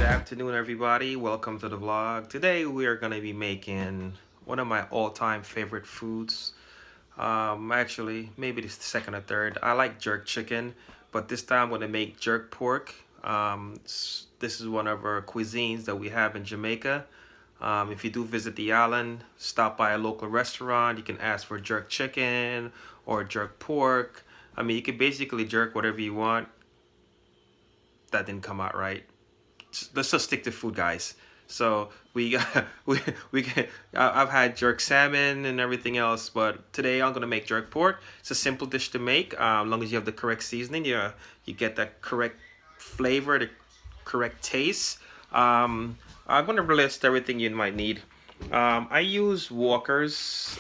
Afternoon, everybody. Welcome to the vlog. Today we are going to be making one of my all-time favorite foods. Actually, maybe this is the second or third. I like jerk chicken, but this time I'm going to make jerk pork. This is one of our cuisines that we have in Jamaica. If you do visit the island, stop by a local restaurant. You can ask for jerk chicken or jerk pork. I mean, you can basically jerk whatever you want. That didn't come out right. Let's just stick to food, guys. So we can. I've had jerk salmon and everything else, but today I'm gonna make jerk pork. It's a simple dish to make. As long as you have the correct seasoning, you get that correct flavor, the correct taste. I'm gonna list everything you might need. I use Walker's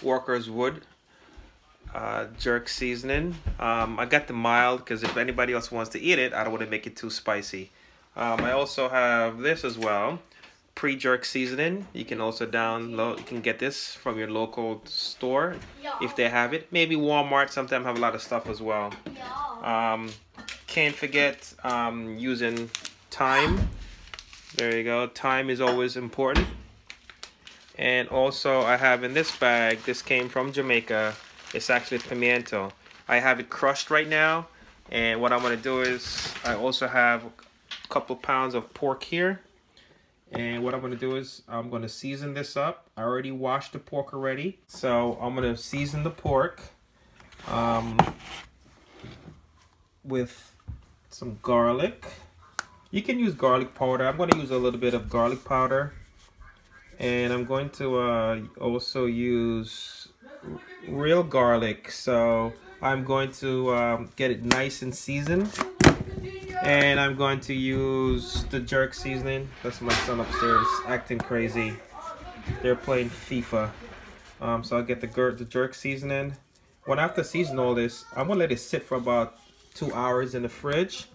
Wood jerk seasoning. I got the mild because if anybody else wants to eat it, I don't want to make it too spicy. I also have this as well, pre-jerk seasoning. You can also download. You can get this from your local store if they have it. Maybe Walmart sometimes have a lot of stuff as well. Can't forget using thyme. There you go. Thyme is always important. And also I have in this bag. This came from Jamaica. It's actually pimiento. I have it crushed right now, and what I'm gonna do is I also have a couple pounds of pork here, and what I'm gonna do is I'm gonna season this up. I already washed the pork already, so I'm gonna season the pork with some garlic. You can use garlic powder. I'm gonna use a little bit of garlic powder, and I'm going to also use real garlic, so I'm going to get it nice and seasoned, and I'm going to use the jerk seasoning. That's my son upstairs acting crazy. They're playing FIFA. So I'll get the jerk seasoning. When I have to season all this, I'm gonna let it sit for about 2 hours in the fridge,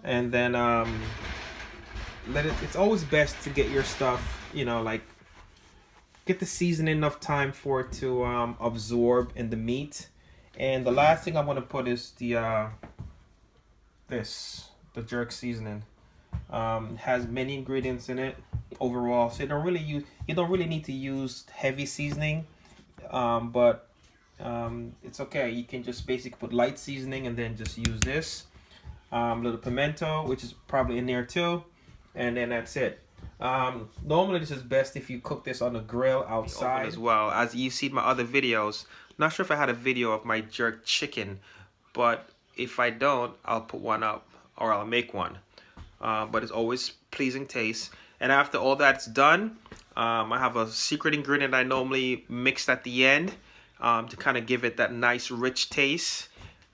and then it's always best to get your stuff, like get the seasoning enough time for it to absorb in the meat. And the last thing I'm going to put is the jerk seasoning. Has many ingredients in it overall, so you don't really need to use heavy seasoning, but it's okay. You can just basically put light seasoning and then just use this little pimento, which is probably in there too, and then that's it. Normally this is best if you cook this on a grill outside as well. As you see in my other videos, not sure if I had a video of my jerk chicken, but if I don't, I'll put one up or I'll make one. But it's always pleasing taste. And after all that's done, I have a secret ingredient I normally mix at the end to kind of give it that nice rich taste.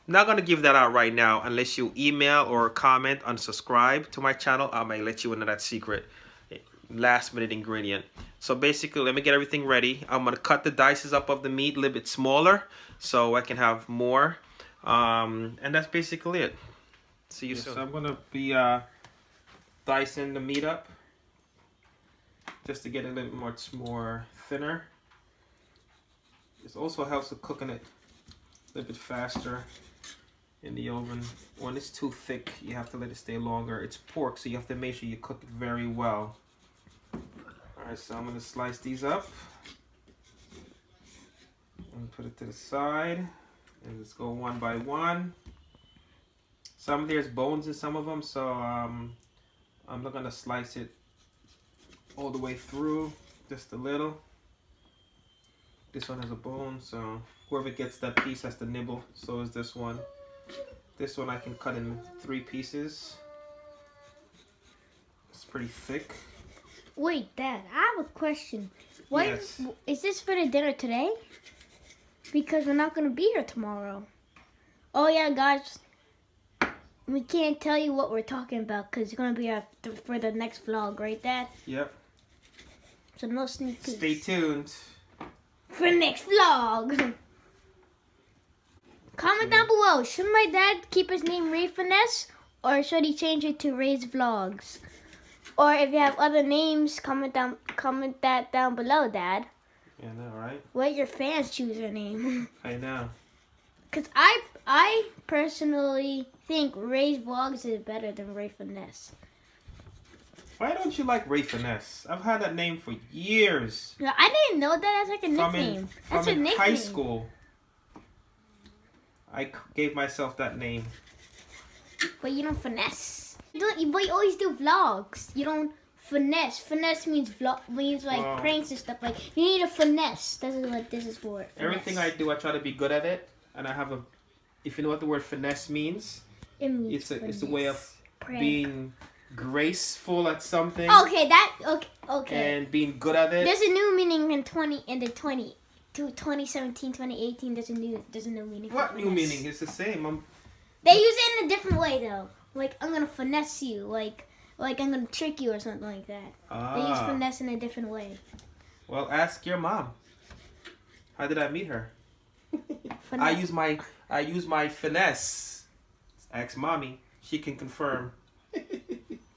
Not gonna give that out right now unless you email or comment and subscribe to my channel. I may let you into that secret last minute ingredient. So basically, let me get everything ready. I'm gonna cut the dices up of the meat a little bit smaller so I can have more, and that's basically it. See you soon. So I'm gonna be dicing the meat up just to get it a little much more thinner. This also helps with cooking it a little bit faster in the oven. When it's too thick, you have to let it stay longer. It's pork, so you have to make sure you cook it very well. Alright, so I'm going to slice these up and put it to the side, and let's go one by one. There's bones in some of them, so I'm not going to slice it all the way through, just a little. This one has a bone, so whoever gets that piece has to nibble. So is this one. This one I can cut in 3 pieces. It's pretty thick. Wait, Dad, I have a question. What is this for the dinner today? Because we're not going to be here tomorrow. Oh yeah, guys. We can't tell you what we're talking about because it's going to be for the next vlog, right, Dad? Yep. So no sneak peeks. Stay tuned for the next vlog. Comment down below. Should my dad keep his name Ray Finesse, or should he change it to Ray's Vlogs? Or if you have other names, comment that down below, Dad. Yeah, I know, right? Let your fans choose their name. I know. Cause I personally think Ray's Vlogs is better than Ray Finesse. Why don't you like Ray Finesse? I've had that name for years. No, I didn't know that. That's like a nickname. That's a nickname. High school. I gave myself that name. But you don't finesse. But you always do vlogs. You don't finesse. Finesse means like pranks and stuff. Like you need a finesse. This is what this is for. Finesse. Everything I do, I try to be good at it, and I have a. If you know what the word finesse means, it means it's a way of being graceful at something. Okay. And being good at it. There's a new meaning in 2017, 2018. There's a new meaning. What new meaning? It's the same. They use it in a different way though. Like I'm gonna finesse you. Like I'm gonna trick you or something like that. They use finesse in a different way. Well, ask your mom. How did I meet her? Finesse. I use my finesse. Ask mommy. She can confirm.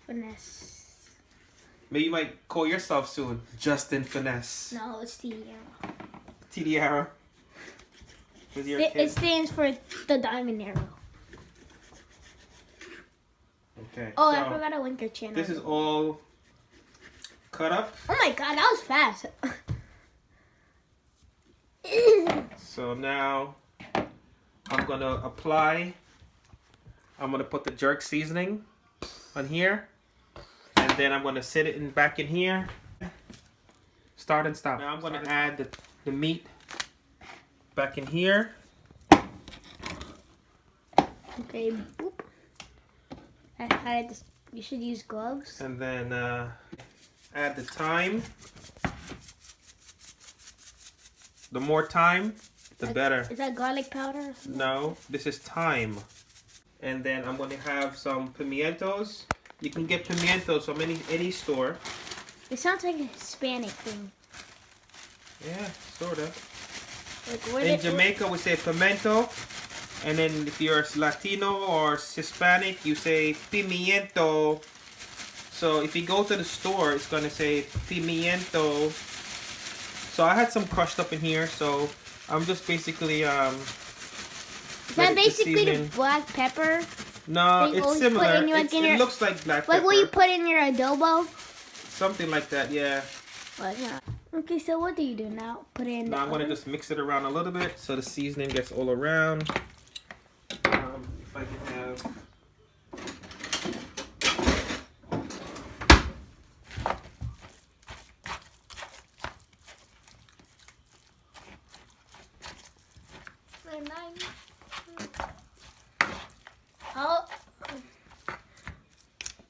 Finesse. Maybe you might call yourself soon Justin Finesse. No, it's Tiara. Tiara. It stands for the diamond arrow. Okay. Oh, so I forgot to link your channel. This is all cut up. Oh my god, that was fast. So now I'm gonna apply. I'm gonna put the jerk seasoning on here, and then I'm gonna sit it back in here. Start and stop. Now I'm gonna add the meat back in here. Okay. Boop. You should use gloves. And then add the thyme. The more thyme, the better. Is that garlic powder? No, this is thyme. And then I'm going to have some pimientos. You can get pimientos from any store. It sounds like a Hispanic thing. Yeah, sort of. Like, in Jamaica, we say pimento. And then if you're Latino or Hispanic, you say pimiento. So if you go to the store, it's going to say pimiento. So I had some crushed up in here. So I'm just basically... Is that basically the black pepper? No, it's similar. It looks like black pepper. Like what you put in your adobo? Something like that, yeah. But yeah. Okay, so what do you do now? Put it in Now I'm going to just mix it around a little bit so the seasoning gets all around. If I can have...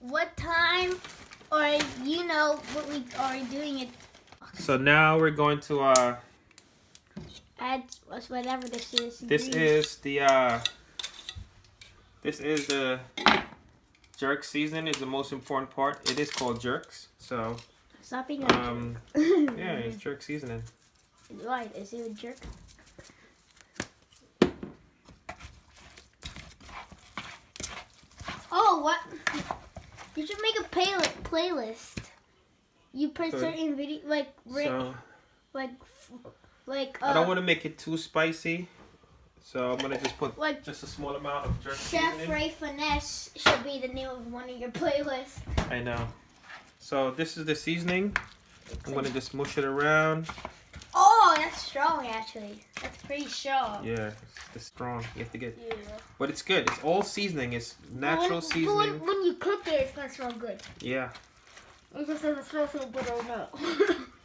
What time or you know what we are doing it? So now we're going to add whatever this is. This is the jerk seasoning is the most important part. It is called jerks. So stop being yeah, it's jerk seasoning. Right, is it a jerk? Oh, what? You should make a playlist. You put certain video like I don't want to make it too spicy, so I'm gonna just put just a small amount of jerk seasoning. Chef Ray Finesse should be the name of one of your playlists. I know. So this is the seasoning. I'm gonna just mush it around. Oh, that's strong actually. That's pretty strong. Yeah, it's strong. You have to get. Yeah. But it's good. It's all seasoning. It's natural seasoning. But when you cook it, it's gonna smell good. Yeah. It just doesn't smell so good right now.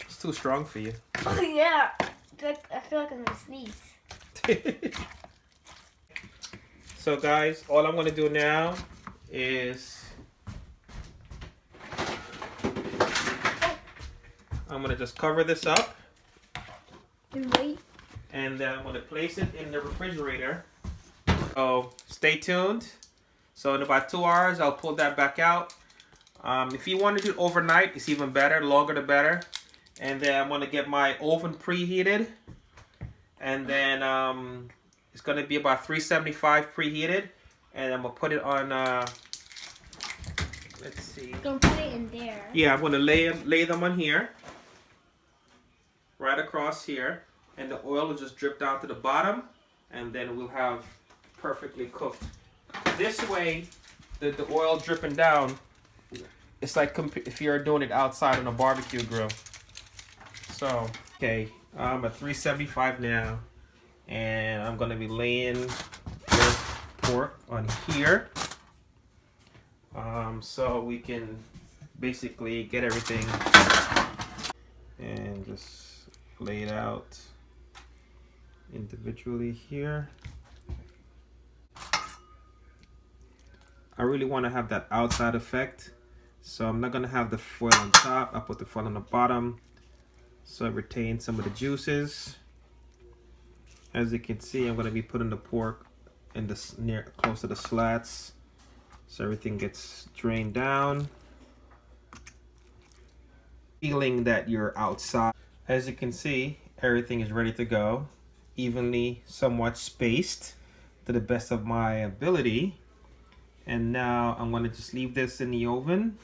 It's too strong for you. Oh yeah. I feel like I'm gonna sneeze. So guys, all I'm gonna do now is I'm gonna just cover this up. And wait. And then I'm gonna place it in the refrigerator. So stay tuned. So in about 2 hours, I'll pull that back out. If you want to do it overnight, it's even better. The longer the better. And then I'm gonna get my oven preheated. And then it's gonna be about 375 preheated. And I'm gonna put it on. Let's see. Gonna put it in there. Yeah, I'm gonna lay them on here. Right across here, and the oil will just drip down to the bottom, and then we'll have perfectly cooked. This way, the oil dripping down, it's like if you're doing it outside on a barbecue grill. So, okay, I'm at 375 now, and I'm gonna be laying this pork on here, so we can basically get everything and just lay it out individually here. I really want to have that outside effect, so I'm not gonna have the foil on top. I put the foil on the bottom so it retains some of the juices. As you can see, I'm gonna be putting the pork in the close to the slats so everything gets drained down. Feeling that you're outside. As you can see, everything is ready to go, evenly, somewhat spaced to the best of my ability. And now I'm gonna just leave this in the oven,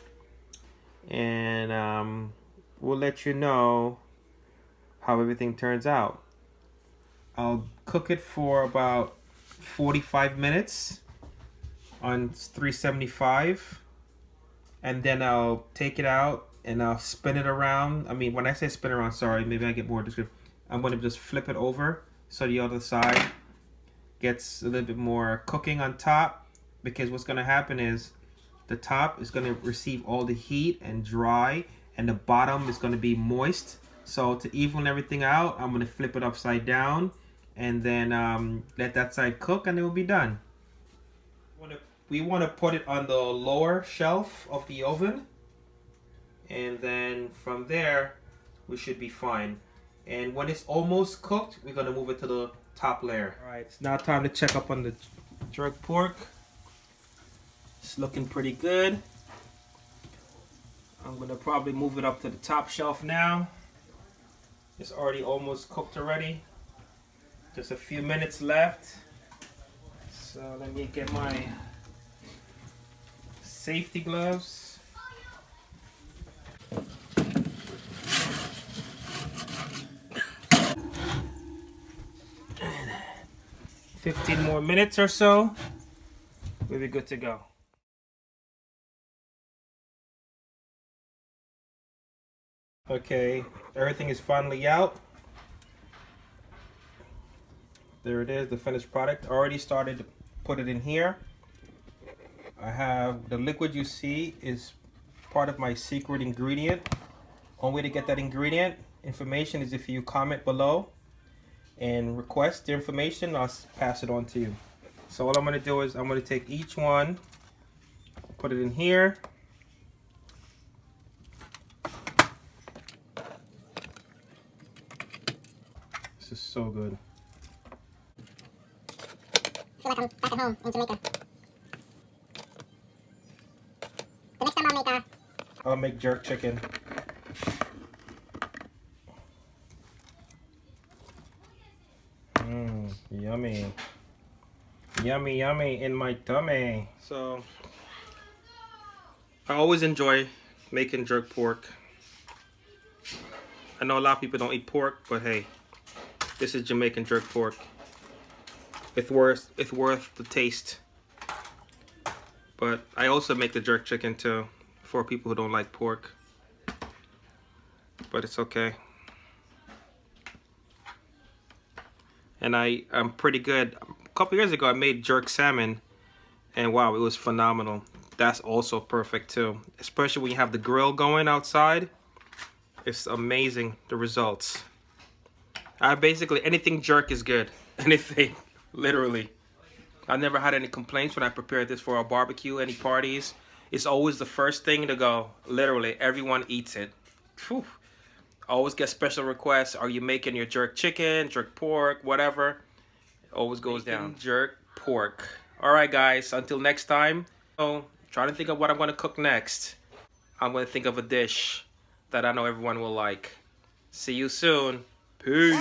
and we'll let you know how everything turns out. I'll cook it for about 45 minutes on 375, and then I'll take it out and I'll spin it around. I mean, when I say spin around, sorry, maybe I get more descriptive. I'm gonna just flip it over so the other side gets a little bit more cooking on top, because what's gonna happen is the top is gonna receive all the heat and dry, and the bottom is gonna be moist. So to even everything out, I'm gonna flip it upside down, and then let that side cook, and it will be done. We wanna put it on the lower shelf of the oven, and then from there we should be fine. And when it's almost cooked, we're gonna move it to the top layer. All right, it's now time to check up on the jerk pork. It's looking pretty good. I'm gonna probably move it up to the top shelf now. It's already almost cooked already. Just a few minutes left. So let me get my safety gloves. 15 more minutes or so, we'll be good to go. Okay, everything is finally out. There it is, the finished product. I already started to put it in here. I have the liquid you see is part of my secret ingredient. Only way to get that ingredient information is if you comment below and request the information. I'll pass it on to you. So what I'm going to do is I'm going to take each one, put it in here. This is so good. I feel like I'm back at home in Jamaica. The next time I'll make jerk chicken. Yummy. Yummy, yummy in my tummy. So, I always enjoy making jerk pork. I know a lot of people don't eat pork, but hey, this is Jamaican jerk pork. It's worth the taste. But I also make the jerk chicken too, for people who don't like pork. But it's okay. And I'm pretty good. A couple years ago I made jerk salmon, and wow, it was phenomenal. That's also perfect too, especially when you have the grill going outside. It's amazing, the results. Basically anything jerk is good. Anything, literally. I've never had any complaints when I prepared this for a barbecue, any parties. It's always the first thing to go. Literally, everyone eats it. Whew. Always get special requests. Are you making your jerk chicken, jerk pork, whatever? It always goes down. Jerk pork. All right, guys. Until next time. So, trying to think of what I'm going to cook next. I'm going to think of a dish that I know everyone will like. See you soon. Peace.